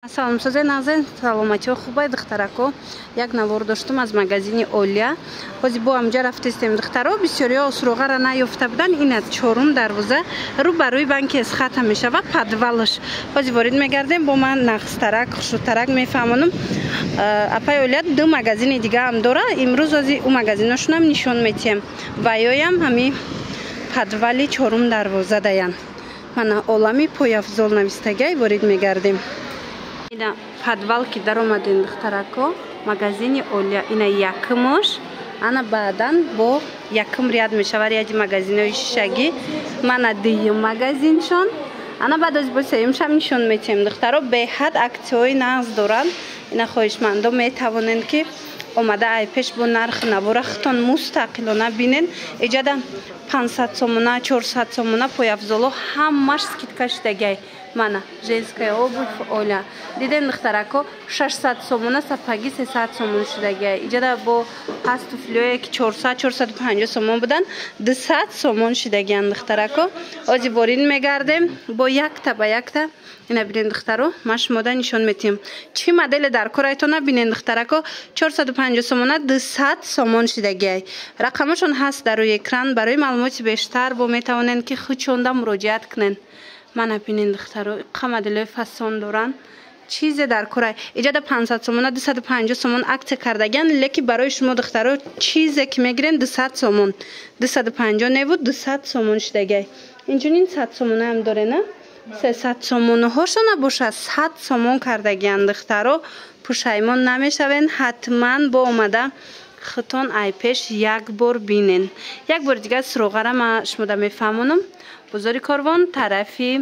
Салом созай назен саломати хубай духтарако як навор доштум аз магазини Олия ҳозир бо амҷа рафтистем духтаро бисёриҳо суроғара наёфта буданд ина чорум дарвоза рӯ ба рӯи банки эсхата мешава подвалш ҳозир ворид мегардем бо ман нақстарак хушрутарак мефаҳмонам апай Олия ду магазини дига ҳам дора имрӯз ҳозир у магазиношунам нишон метиҳем ваёям ҳами подвали чорум дарвоза даян мана олами пояфзол навистагай ворид мегардем. Ина подвал ки даромадем духтарако магазини Олия ина якмош ана баъдан бо якм ряд мешава ряди магазинои шишагӣ мана дуюм магазиншон ана баъд аз бо сеюмшам нишон метиҳем духтаро беҳад аксияҳои нағз доранд ина хоҳишмандо метавонанд ки омада айпеш бо нархи навора хитон мустақилона бинен эҷада 500 сомона 400 сомона пояфзоло ҳамаш скидка шудагай мана женская обувь Оля дидем духтарако 600 сомона сапаги 300 сомон шудагай иҷада бо пас туфлие ки 400 450 сомон будан 200 сомон шудагиян духтарако ҳозир ворид мегардем бо якта ба якта ина бинен духтаро ман шумода нишон метиҳем чӣ моделе дар корайтона бинен духтарако 450 сомона 200 сомон шудагай рақамашон ҳаст дар рӯи экран барои маълумоти бештар бо метавонанд ки худ шонда муроҷиат кунанд мана бинен духтаро қа моделҳои фасон доранд чизе дар корай иҷада 500 сомона 250 сомон аксия кардагиян леки барои шумо духтаро чизе ки мегирен 200 сомон 250 неву 200 сомон шудагай инчунин 100 сомона ҳам дорена 300 сомонаҳошо набошад 100 сомон кардагиян духтаро пушаймон намешавен ҳатман бо омада хитон айпеш як бор бинен як бор дигар суроғара ма шумода мефаҳмонам бозори корвон тарафи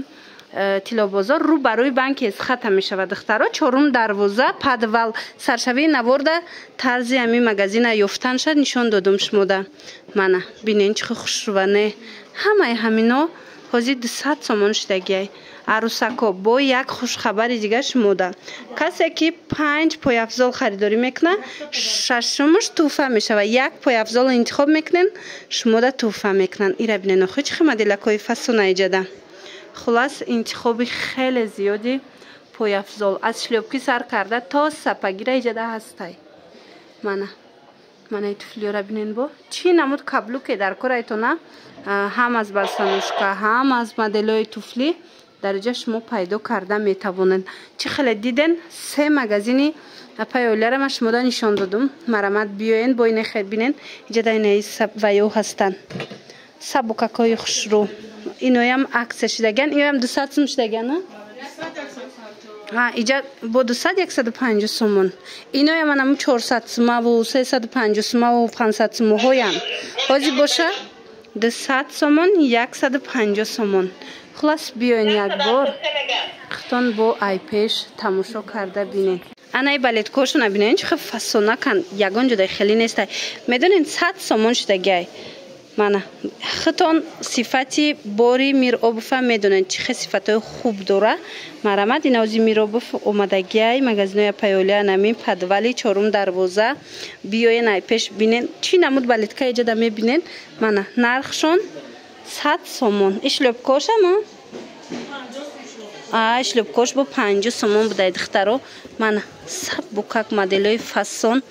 тилобозор рӯ ба рӯи банки эсхата мешавад духтаро чорум дарвоза подвал саршавии наворда тарзи ҳамин магазина ёфтан шад нишон додум шумода мана бинен чӣ хушруване ҳамаи ҳамино ҳозир 200 сомон шудагиай арӯсако бо як хушхабари дига шумода касе ки 5 пояфзол харидорӣ мекуна шашумаш туҳфа мешава як пояфзол интихоб мекунен шумода туҳфа мекунан ира бинен охи чӣ моделакои фасона иҷада хулас интихоби хеле зиёди пояфзол аз шлёпки сар карда то сапагира иҷада ҳастай мана манаи туфлиёра бинен бо чӣ намуд каблуке дар корайтона ҳам аз балсанушка ҳам аз моделҳои туфли дар иҷа шумо пайдо карда метавонанд чӣ хеле диден се магазини апай Олияра ман шумода нишон додум марамат биёен бо ина хел бинен иҷада инаи ваё ҳастанд сабукакои хушрӯ иноям аксия шудагиян иноям 200 сом шудагияна иҷа бо 200 150 сомон иноям анаму 400 сомаву 350 сомаву 500 сомоҳоям ҳозир боша 200 сомон 150 сомон хулас биёен як бор хитон бо айпеш тамошо карда бинен анаи балеткошона бинен чӣ хел фасонакан ягон ҷодаи хеле нестай медонен 100 сомон шудагиай мана хитон сифати бори миробуфа медонен чӣ хел сифатҳои хуб дора марамат ина ҳозир миробуф омадагиай магазинои апай Олия намин подвали чорум дарвоза биёен айпеш бинен чӣ намуд балетка иҷада мебинен мана нархшон 100 сомон ишлёпкошама ишлёпкош бо 50 сомон будай духтаро мана сабукак моделҳои фасон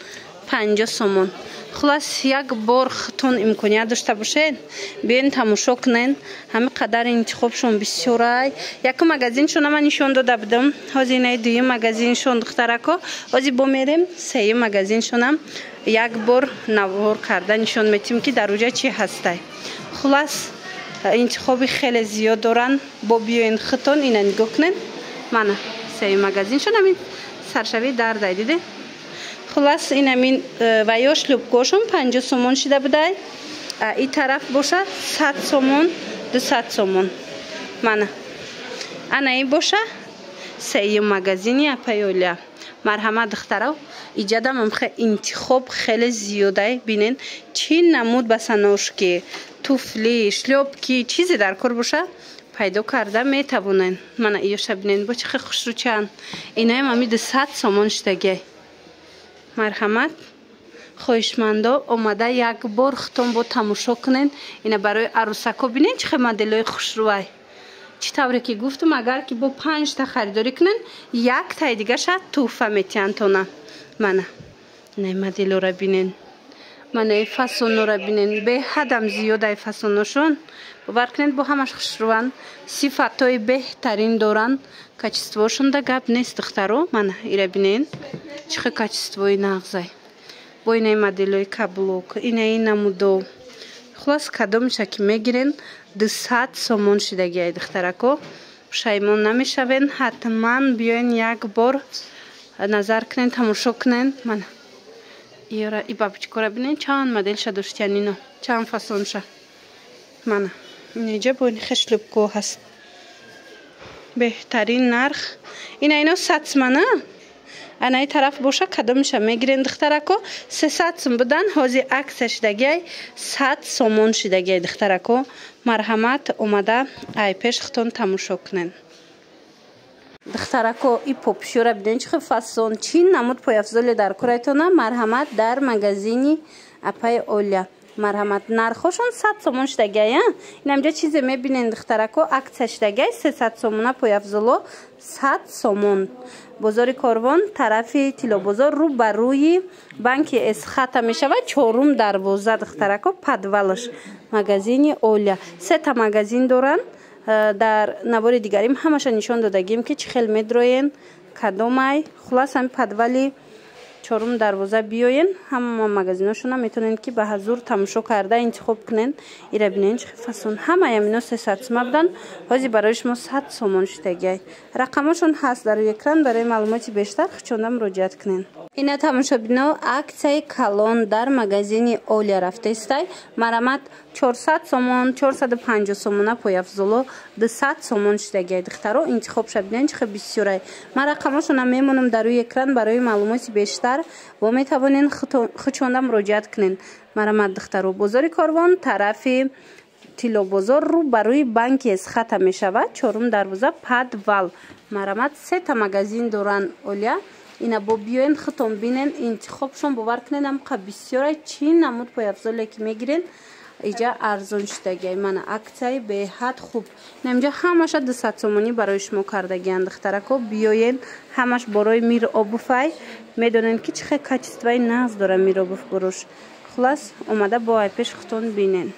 50 сомон хулас як бор хитон имконият дошта бошед биёен тамошо кунен ҳамин қадар интихобшон бисёрай якум магазиншона ман нишон дода будам ҳозир инаи дуюм магазиншон духтарако ҳозир бо мерем сеюм магазиншонам як бор навор карда нишон метиҳем ки дар уҷа чӣ ҳастай хулас интихоби хеле зиёд доранд бо биёен хитон ина нигоҳ кунен мана сеюм магазиншон ҳамин саршавии дардай диде хулас ин ҳамин ваё шлӯпкошон 50 сомон шуда будай ин тараф боша 100 сомон 200 сомон мана ана ин боша сеюм магазини апай Олия марҳамат духтаро иҷада мамхе интихоб хеле зиёдай бинен чӣ намуд басаношки туфли шлёпки чизе дар кор боша пайдо карда метавонанд мана иёша бинен бо чӣ хел хушрӯчанд инаам ҳами 200 сомон шудагиай марҳамат хоҳишмандо омада як бор хитон бо тамошо кунен ина барои арӯсако бинен чӣ хел моделҳои хушрӯай چی طوری که گفتم اگر که با 5 تا خریداری کنن یک تای دیگه شد توفه میتین تونه. منه نه مدل رو بینین، من ای فسون رو بینین، به حدم زیاده فسونشون باور کنید با همش خوش روان، صفاتای بهترین دارن، کچستوشون ده گپ نیست دخترو. من ایره بینین چه کچستوی نغزای با اینه مدلای کبلوک، اینه نمودو خلاص کدومشه که میگیرین 200 سومون شدگی ای دخترکو. شایمون نمیشوین، حتما بیاین یک بار نظر کنین، تماشا کنین. من ایرا ای بابچکو را بینین چند مدل شد داشتینینو، چند فصل شه. من اینجا باید خشلبکو هست بهترین نرخ. اینا 100 منه. اینای طرف باشه کدومشه میگیرین دخترکو. 300 سوم بدن، حاضی عکسش دگی 100 سومون شدگی دخترکو. مرحمت اومده ای پیش خطون تماشا کنین. دخترکو ای پوپشو را ببینین چه فسون چین نمود پای افضل در کرایتونه. مرحمت در مگزینی اپای اولیا. مرحمت نرخوشون 100 سومون شدگی. اینجا چیزی میبینین دخترکو عکسش دگی 300 سومونه پای افضلو 100 سومون. بازار کاروان طرف تیلا بازار رو بر روی بانک اسخط میشه و 4 دروازه دخترکو پدولش مگزینی اولیا. 3 تا مگزین دارن. در نوار دیگریم همش نشان دادگیم که چه خیلی میدروین کدومای. خلاص هم پدولی 4 دروازه بیاین، همه مگزیناشون هم میتونین که به حضور تماشا کرده انتخاب کنین. ایره بینین چه فسون همه اینا 300 سوم بدن، حاضی برایش ما 100 سومون شدگی. رقمشون هست در اکران، برای معلوماتی بیشتر خچونده مراجعت کنین. اینا تماشا بینو اکسای کلون در مگزینی اولیا رفته استای. مرحمت 400 سومون 450 سومونه پای افضلو 200 سومون شدگی دخترو انتخاب شد. بینین چه بسیاره. من رقمشون هم میمونم در روی اکران، برای معلوماتی بیشتر و میتوانین خچونده مراجعت کنین. مرحمت دخترو بازار کاروان طرف تیلا بازار رو بروی بانک اسخط میشود 4 دروازه پدول. مرحمت 3 تا مگزین دارن اولیا. اینا با بیاین خطون بینین انتخابشون باور کنین هم بسیاره چین نمود پای افضل که میگیرین اینجا ارزون شدگی. من عکسای به حد خوب اینجا همش 200 سومونی برای شما کردگی دخترکو. بیاین همش برای میر آبوفای میدونین که چه کچستوی ناز داره میر آبوف بروش. خلاص اومده با پیش خطون بینین.